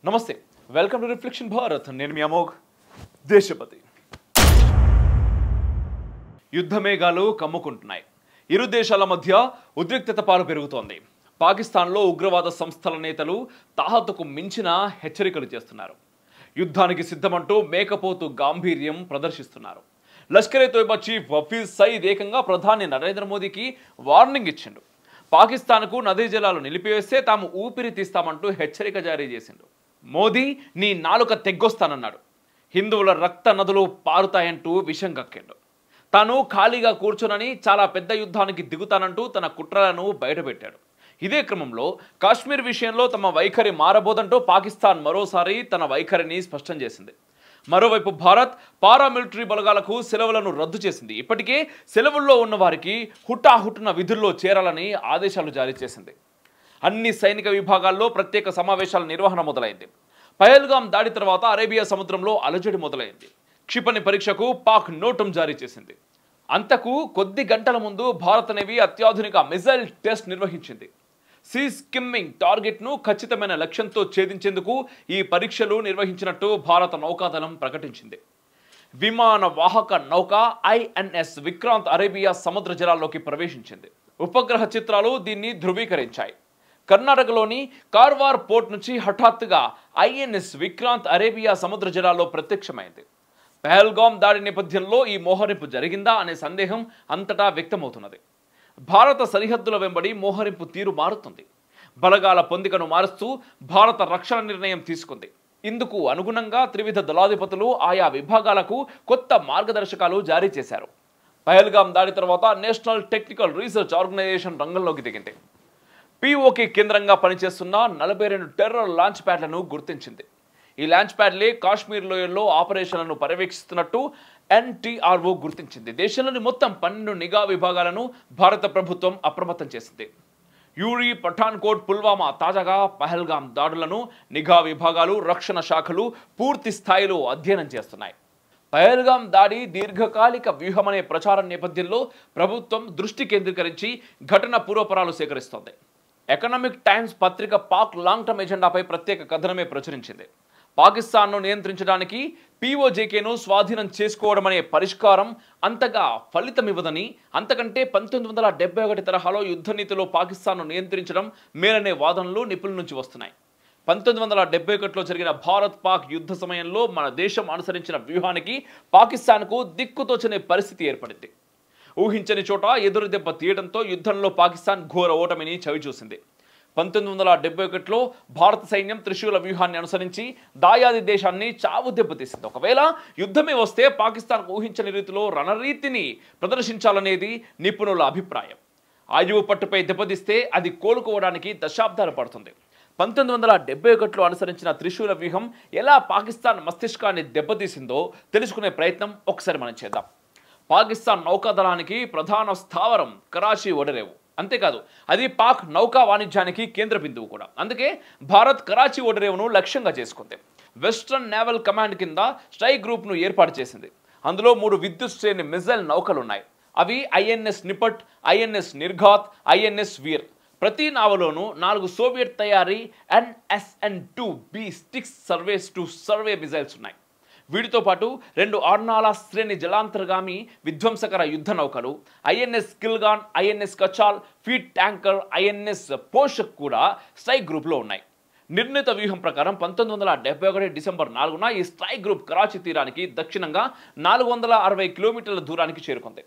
నమస్తే welcome to reflection Bharat నేను మీ అమోఘ్ దేశపతి యుద్ధమేఘాలు కమ్ముకుంటున్నాయి ఇరు దేశాల మధ్య ఉద్రిక్తత పాలు పెరుగుతోంది పాకిస్తాన్లో ఉగ్రవాద సంస్థల నేతలు తాహతుకు మించిన హెచ్చరికలు చేస్తున్నారు యుద్ధానికి సిద్ధమంటూ మేకపోతు గాంభీర్యం ప్రదర్శిస్తున్నారు లష్కర్-ఏ-తోయిబా చీఫ్ హఫీజ్ సయీద్ ఏకంగా ప్రధాని నరేంద్ర మోదీకి వార్నింగ్ ఇచ్చిండు పాకిస్తాన్కు నదీ జలాలు నిలిపివేస్తే తాము ఊపిరి తీస్తామంటూ హెచ్చరిక జారీ చేసిండు మోదీ నీ నాలుక తెగ్గొస్తానన్నాడు హిందువుల రక్త నదులు పారుతాయంటూ విషం కక్కిండు తాను ఖాళీగా కూర్చోనని చాలా పెద్ద యుద్ధానికి దిగుతానంటూ తన కుట్రలను బయటపెట్టాడు ఇదే క్రమంలో కాశ్మీర్ విషయంలో తమ వైఖరి మారబోదంటూ పాకిస్తాన్ మరోసారి తన వైఖరిని స్పష్టం చేసింది మరోవైపు భారత్ పారామిలిటరీ బలగాలకు సెలవులను రద్దు చేసింది ఇప్పటికే సెలవుల్లో ఉన్న వారికి హుటాహుటిన విధుల్లో చేరాలని ఆదేశాలు జారీ చేసింది అన్ని సైనిక విభాగాల్లో ప్రత్యేక సమావేశాల నిర్వహణ మొదలైంది పహల్గాం దాడి తర్వాత అరేబియా సముద్రంలో అలజడి మొదలైంది క్షిపణి పరీక్షకు పాక్ నోటం జారీ చేసింది అంతకు కొద్ది గంటల ముందు భారత నేవీ అత్యాధునిక మిసైల్ టెస్ట్ నిర్వహించింది సీ స్కిమ్మింగ్ టార్గెట్ను ఖచ్చితమైన లక్ష్యంతో ఛేదించేందుకు ఈ పరీక్షలు నిర్వహించినట్టు భారత నౌకాదళం ప్రకటించింది విమాన వాహక నౌక ఐఎన్ఎస్ విక్రాంత్ అరేబియా సముద్ర జలాల్లోకి ప్రవేశించింది ఉపగ్రహ చిత్రాలు దీన్ని ధృవీకరించాయి కర్ణాటకలోని కార్వార్ పోర్ట్ నుంచి హఠాత్తుగా ఐఎన్ఎస్ విక్రాంత్ అరేబియా సముద్ర జలాల్లో ప్రత్యక్షమైంది పహల్గాం దాడి నేపథ్యంలో ఈ మోహరింపు జరిగిందా అనే సందేహం అంతటా వ్యక్తమవుతున్నది భారత సరిహద్దుల వెంబడి మోహరింపు తీరు మారుతుంది బలగాల పొందికను మారుస్తూ భారత రక్షణ నిర్ణయం తీసుకుంది ఇందుకు అనుగుణంగా త్రివిధ దళాధిపతులు ఆయా విభాగాలకు కొత్త మార్గదర్శకాలు జారీ చేశారు పహల్గాం దాడి తర్వాత నేషనల్ టెక్నికల్ రీసెర్చ్ ఆర్గనైజేషన్ రంగంలోకి దిగింది పిఓకే కేంద్రంగా పనిచేస్తున్న 42 టెర్రర్ లాంచ్ ప్యాడ్లను గుర్తించింది ఈ లాంచ్ ప్యాడ్లే కాశ్మీర్ లోయల్లో ఆపరేషన్లను పర్యవేక్షిస్తున్నట్టు ఎన్టీఆర్ఓ గుర్తించింది దేశంలోని మొత్తం 12 నిఘా విభాగాలను భారత ప్రభుత్వం అప్రమత్తం చేసింది యూరి పఠాన్కోట్ పుల్వామా తాజాగా పహల్గాం దాడులను నిఘా విభాగాలు రక్షణ శాఖలు పూర్తి స్థాయిలో అధ్యయనం చేస్తున్నాయి పహల్గాం దాడి దీర్ఘకాలిక వ్యూహమనే ప్రచారం నేపథ్యంలో ప్రభుత్వం దృష్టి కేంద్రీకరించి ఘటన పూర్వపరాలు సేకరిస్తోంది ఎకనామిక్ టైమ్స్ పత్రిక పాక్ లాంగ్ టర్మ్ ఎజెండాపై ప్రత్యేక కథనమే ప్రచురించింది పాకిస్తాన్ను నియంత్రించడానికి పీఓజేకేను స్వాధీనం చేసుకోవడం అనే పరిష్కారం అంతగా ఫలితమివ్వదని అంతకంటే 1971 తరహాలో యుద్ధ నీతిలో పాకిస్తాన్ను నియంత్రించడం మేలనే వాదనలు నిపుణుల నుంచి వస్తున్నాయి 1971లో జరిగిన భారత్ పాక్ యుద్ధ సమయంలో మన దేశం అనుసరించిన వ్యూహానికి పాకిస్తాన్కు దిక్కుతోచనే పరిస్థితి ఏర్పడింది ఊహించని చోట ఎదురు దెబ్బ తీయడంతో యుద్ధంలో పాకిస్తాన్ ఘోర ఓటమిని చవిచూసింది 1971లో భారత సైన్యం త్రిశూల వ్యూహాన్ని అనుసరించి దాయాది దేశాన్ని చావు దెబ్బతీసింది ఒకవేళ యుద్ధమే వస్తే పాకిస్తాన్ ఊహించని రీతిలో రణరీతిని ప్రదర్శించాలనేది నిపుణుల అభిప్రాయం ఆయువు పట్టుపై దెబ్బతీస్తే అది కోలుకోవడానికి దశాబ్దాలు పడుతుంది 1971లో అనుసరించిన త్రిశూల వ్యూహం ఎలా పాకిస్తాన్ మస్తిష్కాన్ని దెబ్బతీసిందో తెలుసుకునే ప్రయత్నం ఒకసారి మనం చేద్దాం పాకిస్తాన్ నౌకాదళానికి ప్రధాన స్థావరం కరాచీ ఓడరేవు అంతేకాదు అది పాక్ నౌకా వాణిజ్యానికి కేంద్ర బిందువు కూడా అందుకే భారత్ కరాచీ ఓడరేవును లక్ష్యంగా చేసుకుంది వెస్ట్రన్ నేవల్ కమాండ్ కింద స్ట్రైక్ గ్రూప్ను ఏర్పాటు చేసింది అందులో 3 విద్యుత్ శ్రేణి మిసైల్ నౌకలు ఉన్నాయి అవి ఐఎన్ఎస్ నిపట్ ఐఎన్ఎస్ నిర్ఘాత్ ఐఎన్ఎస్ వీర్ ప్రతి నావలోనూ 4 సోవియట్ తయారీ NSN-2B6 సర్వే మిసైల్స్ ఉన్నాయి వీటితో పాటు 2 ఆర్నాలా శ్రేణి జలాంతర్గామి విధ్వంసకర యుద్ధ నౌకలు INS Kiltan INS Kachal fleet tanker INS Poshak కూడా స్ట్రైక్ గ్రూప్లో ఉన్నాయి నిర్ణీత వ్యూహం ప్రకారం 1971 డిసెంబర్ 4న ఈ స్ట్రైక్ గ్రూప్ కరాచీ తీరానికి దక్షిణంగా 460 కిలోమీటర్ల దూరానికి చేరుకుంది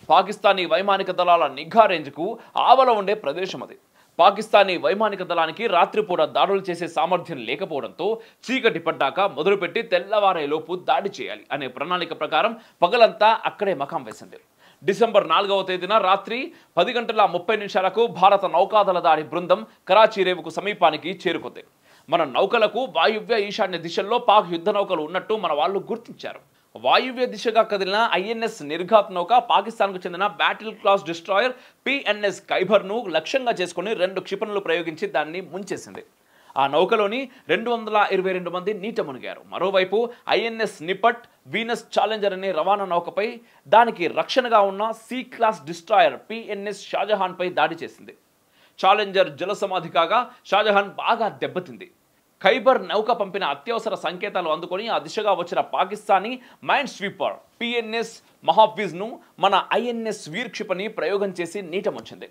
పాకిస్తానీ వైమానిక దళాల నిఘా రేంజ్కు ఆవల ఉండే ప్రదేశం అది పాకిస్తానీ వైమానిక దళానికి రాత్రిపూట దాడులు చేసే సామర్థ్యం లేకపోవడంతో చీకటి పడ్డాక మొదలుపెట్టి తెల్లవారేలోపు దాడి చేయాలి అనే ప్రణాళిక ప్రకారం పగలంతా అక్కడే మకాం వేసింది డిసెంబర్ 4వ తేదీన రాత్రి 10:30 భారత నౌకాదళ దాడి బృందం కరాచీ రేవుకు సమీపానికి చేరుకుంది మన నౌకలకు వాయువ్య ఈశాన్య దిశల్లో పాక్ యుద్ధ నౌకలు ఉన్నట్టు మన వాళ్ళు గుర్తించారు వాయువ్య దిశగా కదిలిన ఐఎన్ఎస్ నిర్ఘాత్ నౌక పాకిస్తాన్కు చెందిన బ్యాటిల్ క్లాస్ డిస్ట్రాయర్ పిఎన్ఎస్ ఖైబర్ను లక్ష్యంగా చేసుకుని 2 క్షిపణులు ప్రయోగించి దాన్ని ముంచేసింది ఆ నౌకలోని 222 మంది నీట మునిగారు మరోవైపు ఐఎన్ఎస్ నిపట్ వీనస్ ఛాలెంజర్ అనే రవాణా నౌకపై దానికి రక్షణగా ఉన్న C class destroyer PNS Shahjahan పై దాడి చేసింది ఛాలెంజర్ జలసమాధి కాగా షాజహాన్ బాగా దెబ్బతింది ఖైబర్ నౌక పంపిన అత్యవసర సంకేతాలు అందుకొని ఆ దిశగా వచ్చిన పాకిస్తానీ మైండ్ స్వీపర్ పిఎన్ఎస్ మహాఫిజ్ను మన ఐఎన్ఎస్ వీర్ క్షిపణి ప్రయోగం చేసి నీటముంచింది.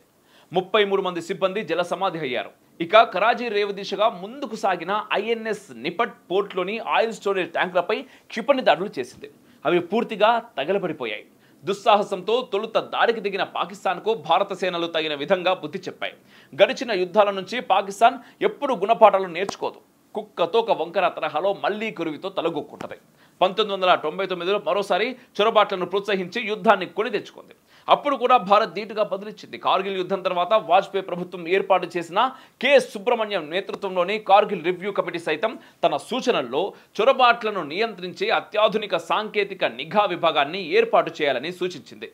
33 మంది సిబ్బంది జల సమాధి అయ్యారు. ఇక కరాచీ రేవు దిశగా ముందుకు సాగిన ఐఎన్ఎస్ నిపట్ పోర్ట్లోని ఆయిల్ స్టోరేజ్ ట్యాంకులపై క్షిపణి దాడులు చేసింది. అవి పూర్తిగా తగలబడిపోయాయి. దుస్సాహసంతో తొలుత దాడికి దిగిన పాకిస్తాన్కు భారత సేనలు తగిన విధంగా బుద్ధి చెప్పాయి. గడిచిన యుద్ధాల నుంచి పాకిస్తాన్ ఎప్పుడు గుణపాఠాలు నేర్చుకోదు. కుక్కతోక వంకర తరహాలో మళ్లీ కురువితో తలగొక్కుంటది. 1999లో మరోసారి చొరబాట్లను ప్రోత్సహించి యుద్ధాన్ని కొని తెచ్చుకుంది. అప్పుడు కూడా భారత్ ధీటుగా బదిలిచ్చింది. కార్గిల్ యుద్ధం తర్వాత వాజ్పేయి ప్రభుత్వం ఏర్పాటు చేసిన కె సుబ్రహ్మణ్యం నేతృత్వంలోని కార్గిల్ రివ్యూ కమిటీ సైతం తన సూచనల్లో చొరబాట్లను నియంత్రించే అత్యాధునిక సాంకేతిక నిఘా విభాగాన్ని ఏర్పాటు చేయాలని సూచించింది.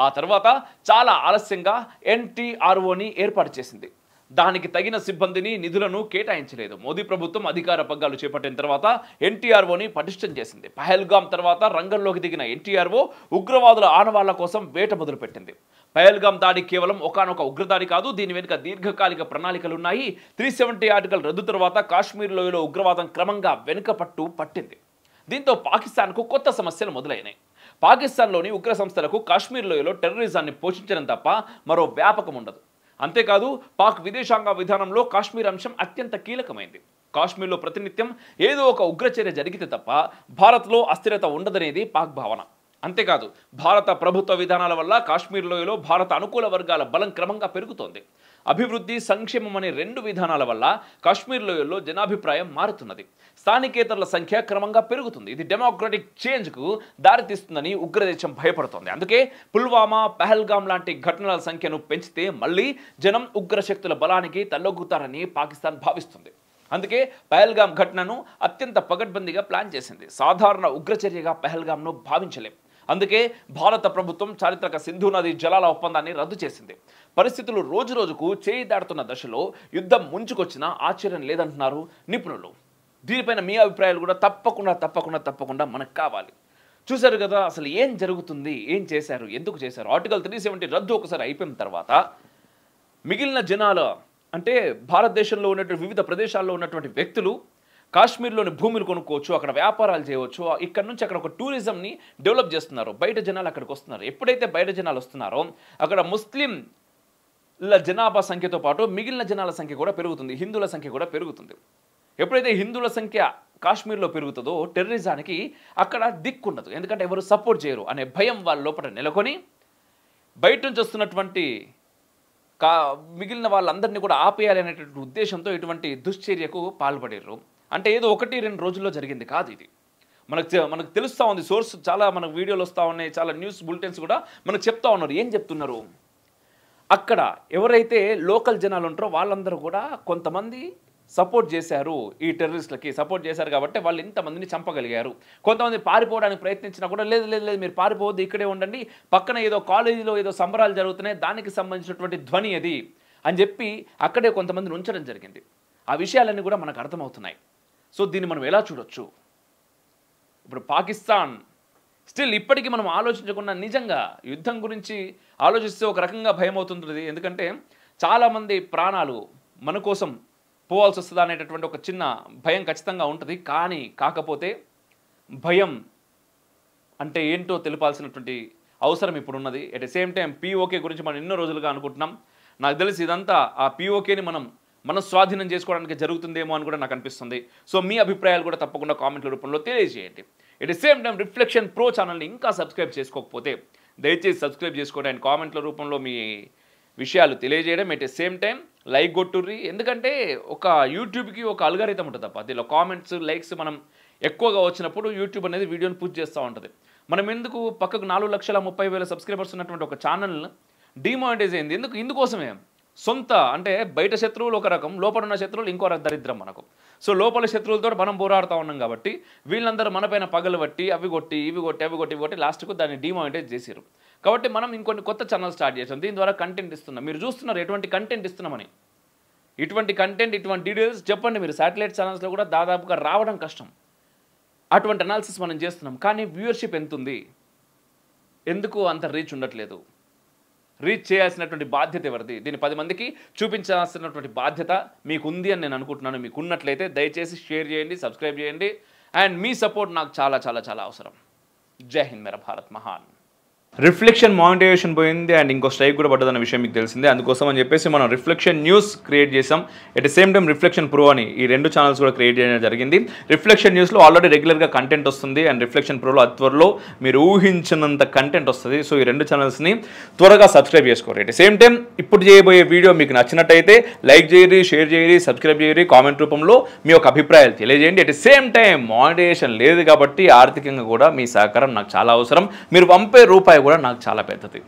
ఆ తర్వాత చాలా ఆలస్యంగా ఎన్టీఆర్ఓని ఏర్పాటు చేసింది. దానికి తగిన సిబ్బందిని నిధులను కేటాయించలేదు. మోదీ ప్రభుత్వం అధికార పగ్గాలు చేపట్టిన తర్వాత ఎన్టీఆర్ఓని పటిష్టం చేసింది. పహల్గామ్ తర్వాత రంగంలోకి దిగిన ఎన్టీఆర్ఓ ఉగ్రవాదుల ఆనవాళ్ల కోసం వేట మొదలుపెట్టింది. పహల్గామ్ దాడి కేవలం ఒకానొక ఉగ్రదాడి కాదు, దీని వెనుక దీర్ఘకాలిక ప్రణాళికలున్నాయి. 370 ఆర్టికల్ రద్దు తర్వాత కాశ్మీర్ లోయలో ఉగ్రవాదం క్రమంగా వెనుకపట్టు పట్టింది. దీంతో పాకిస్తాన్కు కొత్త సమస్యలు మొదలైనాయి. పాకిస్తాన్లోని ఉగ్ర సంస్థలకు కాశ్మీర్ లోయలో టెర్రరిజాన్ని పోషించడం తప్ప మరో వ్యాపకం ఉండదు. అంతేకాదు, పాక్ విదేశాంగ విధానంలో కాశ్మీర్ అంశం అత్యంత కీలకమైంది. కాశ్మీర్లో ప్రతినిత్యం ఏదో ఒక ఉగ్రచర్య జరిగితే తప్ప భారత్లో అస్థిరత ఉండదనేది పాక్ భావన. అంతేకాదు, భారత ప్రభుత్వ విధానాల వల్ల కాశ్మీర్ లోయలో భారత అనుకూల వర్గాల బలం క్రమంగా పెరుగుతోంది. అభివృద్ధి, సంక్షేమం అనే 2 విధానాల వల్ల కాశ్మీర్ లోయల్లో జనాభిప్రాయం మారుతున్నది. స్థానికేతరుల సంఖ్య క్రమంగా పెరుగుతుంది. ఇది డెమోక్రటిక్ చేంజ్కు దారితీస్తుందని ఉగ్రదేశం భయపడుతోంది. అందుకే పుల్వామా, పహల్గామ్ లాంటి ఘటనల సంఖ్యను పెంచితే మళ్లీ జనం ఉగ్రశక్తుల బలానికి తలొగ్గుతారని పాకిస్తాన్ భావిస్తుంది. అందుకే పహల్గామ్ ఘటనను అత్యంత పగడ్బందీగా ప్లాన్ చేసింది. సాధారణ ఉగ్రచర్యగా పహల్గామ్ను భావించలేం. అందుకే భారత ప్రభుత్వం చారిత్రక సింధు నది జలాల ఒప్పందాన్ని రద్దు చేసింది. పరిస్థితులు రోజురోజుకు చేయి దాటుతున్న దశలో యుద్ధం ముంచుకొచ్చినా ఆశ్చర్యం లేదంటున్నారు నిపుణులు. దీనిపైన మీ అభిప్రాయాలు కూడా తప్పకుండా మనకు కావాలి. చూశారు కదా, అసలు ఏం జరుగుతుంది, ఏం చేశారు, ఎందుకు చేశారు? ఆర్టికల్ 370 రద్దు ఒకసారి అయిపోయిన తర్వాత మిగిలిన జనాలు అంటే భారతదేశంలో ఉన్నటువంటి వివిధ ప్రదేశాల్లో ఉన్నటువంటి వ్యక్తులు కాశ్మీర్లోని భూములు కొనుక్కోవచ్చు, అక్కడ వ్యాపారాలు చేయవచ్చు. ఇక్కడ నుంచి అక్కడ ఒక టూరిజంని డెవలప్ చేస్తున్నారు. బయట జనాలు అక్కడికి వస్తున్నారు. ఎప్పుడైతే బయట జనాలు వస్తున్నారో అక్కడ ముస్లింల జనాభా సంఖ్యతో పాటు మిగిలిన జనాల సంఖ్య కూడా పెరుగుతుంది, హిందువుల సంఖ్య కూడా పెరుగుతుంది. ఎప్పుడైతే హిందువుల సంఖ్య కాశ్మీర్లో పెరుగుతుందో టెర్రరిజానికి అక్కడ దిక్కుండదు. ఎందుకంటే ఎవరు సపోర్ట్ చేయరు అనే భయం వాళ్ళ లోపల నెలకొని బయట నుంచి వస్తున్నటువంటి మిగిలిన వాళ్ళందరినీ కూడా ఆపేయాలి అనేటువంటి ఉద్దేశంతో ఇటువంటి దుశ్చర్యకు పాల్పడారు. అంటే ఏదో 1-2 రోజుల్లో జరిగింది కాదు ఇది. మనకు తెలుస్తూ ఉంది. సోర్స్ చాలా మనకు వీడియోలు వస్తూ ఉన్నాయి, చాలా న్యూస్ బులెటిన్స్ కూడా మనకు చెప్తా ఉన్నారు. ఏం చెప్తున్నారు? అక్కడ ఎవరైతే లోకల్ జనాలు ఉంటారో వాళ్ళందరూ కూడా కొంతమంది సపోర్ట్ చేశారు, ఈ టెర్రరిస్టులకి సపోర్ట్ చేశారు కాబట్టి వాళ్ళు ఇంతమందిని చంపగలిగారు. కొంతమంది పారిపోవడానికి ప్రయత్నించినా కూడా లేదు మీరు పారిపోవద్దు, ఇక్కడే ఉండండి, పక్కన ఏదో కాలేజీలో ఏదో సంబరాలు జరుగుతున్నాయి, దానికి సంబంధించినటువంటి ధ్వని అది అని చెప్పి అక్కడే కొంతమందిని ఉంచడం జరిగింది. ఆ విషయాలన్నీ కూడా మనకు అర్థమవుతున్నాయి. సో దీన్ని మనం ఎలా చూడొచ్చు? ఇప్పుడు పాకిస్తాన్ స్టిల్ ఇప్పటికీ మనం ఆలోచించకుండా నిజంగా యుద్ధం గురించి ఆలోచిస్తే ఒక రకంగా భయం అవుతుంటుంది. ఎందుకంటే చాలామంది ప్రాణాలు మన కోసం పోవాల్సి వస్తుందా అనేటటువంటి ఒక చిన్న భయం ఖచ్చితంగా ఉంటుంది. కాకపోతే భయం అంటే ఏంటో తెలిపాల్సినటువంటి అవసరం ఇప్పుడు ఉన్నది. At the same time PoK గురించి మనం ఎన్నో రోజులుగా అనుకుంటున్నాం. నాకు తెలిసి ఇదంతా ఆ పీఓకేని మన స్వాధీనం చేసుకోవడానికి జరుగుతుందేమో అని కూడా నాకు అనిపిస్తుంది. సో మీ అభిప్రాయాలు కూడా తప్పకుండా కామెంట్ల రూపంలో తెలియజేయండి. At the same time reflection pro ఛానల్ని ఇంకా సబ్స్క్రైబ్ చేసుకోకపోతే దయచేసి సబ్స్క్రైబ్ చేసుకోండి. అండ్ కామెంట్ల రూపంలో మీ విషయాలు తెలియజేయడం. At the same time like కొట్టుర్రి. ఎందుకంటే ఒక యూట్యూబ్కి ఒక అల్గారిథం ఉంటుంది తప్ప దీనిలో కామెంట్స్, లైక్స్ మనం ఎక్కువగా వచ్చినప్పుడు యూట్యూబ్ అనేది వీడియోని పుష్ చేస్తూ ఉంటుంది. మనం ఎందుకు పక్కకు 4,30,000 సబ్స్క్రైబర్స్ ఉన్నటువంటి ఒక ఛానల్ డిమానిటైజ్ అయింది? ఇందుకోసమే. సొంత అంటే బయట శత్రువులు ఒక రకం, లోపల ఉన్న శత్రువులు ఇంకో దరిద్రం మనకు. సో లోపల శత్రువులతో మనం పోరాడుతూ ఉన్నాం కాబట్టి వీళ్ళందరూ మనపైన పగలు పట్టి అవి కొట్టి ఇవి కొట్టి లాస్ట్కు దాన్ని డిమానిటైజ్ చేశారు. కాబట్టి మనం ఇంకొన్ని కొత్త ఛానల్ స్టార్ట్ చేసాం. దీని ద్వారా కంటెంట్ ఇస్తున్నాం. మీరు చూస్తున్నారు ఎటువంటి కంటెంట్ ఇస్తున్నామని. ఇటువంటి కంటెంట్, ఇటువంటి డీటెయిల్స్ చెప్పండి. మీరు శాటిలైట్ ఛానల్స్లో కూడా దాదాపుగా రావడం కష్టం. అటువంటి అనాలిసిస్ మనం చేస్తున్నాం. కానీ వ్యూవర్షిప్ ఎంత ఉంది? ఎందుకు అంత రీచ్ ఉండట్లేదు? రీచ్ చేయాల్సినటువంటి బాధ్యత ఎవరిది? దీన్ని 10 మందికి చూపించాల్సినటువంటి బాధ్యత మీకుంది అని నేను అనుకుంటున్నాను. మీకు ఉన్నట్లయితే దయచేసి షేర్ చేయండి, సబ్స్క్రైబ్ చేయండి. అండ్ మీ సపోర్ట్ నాకు చాలా చాలా చాలా అవసరం. జై హింద్, మేరా భారత్ మహాన్. రిఫ్లెక్షన్ మానిటైజేషన్ పోయింది అండ్ ఇంకో స్ట్రైక్ కూడా పడ్డదన్న విషయం మీకు తెలిసిందే. అందుకోసం అని చెప్పేసి మనం రిఫ్లెక్షన్ న్యూస్ క్రియేట్ చేసాం. At the same time reflection pro అని ఈ 2 ఛానల్స్ కూడా క్రియేట్ చేయడం జరిగింది. రిఫ్లెక్షన్ న్యూస్లో ఆల్రెడీ రెగ్యులర్గా కంటెంట్ వస్తుంది అండ్ రిఫ్లెక్షన్ ప్రోలో త్వరలో మీరు ఊహించినంత కంటెంట్ వస్తుంది. సో ఈ 2 ఛానల్స్ని త్వరగా సబ్స్క్రైబ్ చేసుకోరు. ఎట్ ద సేమ్ టైం ఇప్పుడు చేయబోయే వీడియో మీకు నచ్చినట్టయితే లైక్ చేయరి, షేర్ చేయరి, సబ్స్క్రైబ్ చేయరి, కామెంట్ రూపంలో మీ యొక్క అభిప్రాయాలు తెలియజేయండి. At the same time monetisation లేదు కాబట్టి ఆర్థికంగా కూడా మీ సహకారం నాకు చాలా అవసరం. మీరు పంపే రూపాయి కూడా నాకు చాలా పెద్దది.